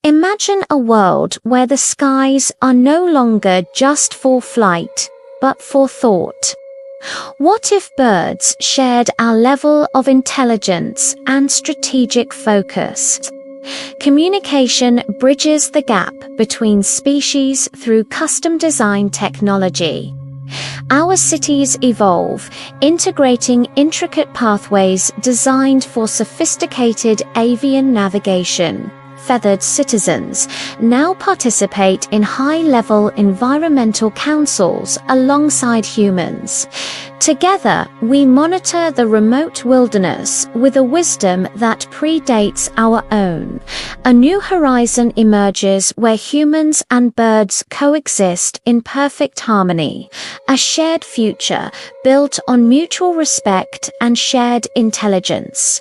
Imagine a world where the skies are no longer just for flight, but for thought. What if birds shared our level of intelligence and strategic focus? Communication bridges the gap between species through custom-designed technology. Our cities evolve, integrating intricate pathways designed for sophisticated avian navigation. Feathered citizens now participate in high-level environmental councils alongside humans. Together, we monitor the remote wilderness with a wisdom that predates our own. A new horizon emerges where humans and birds coexist in perfect harmony, a shared future built on mutual respect and shared intelligence.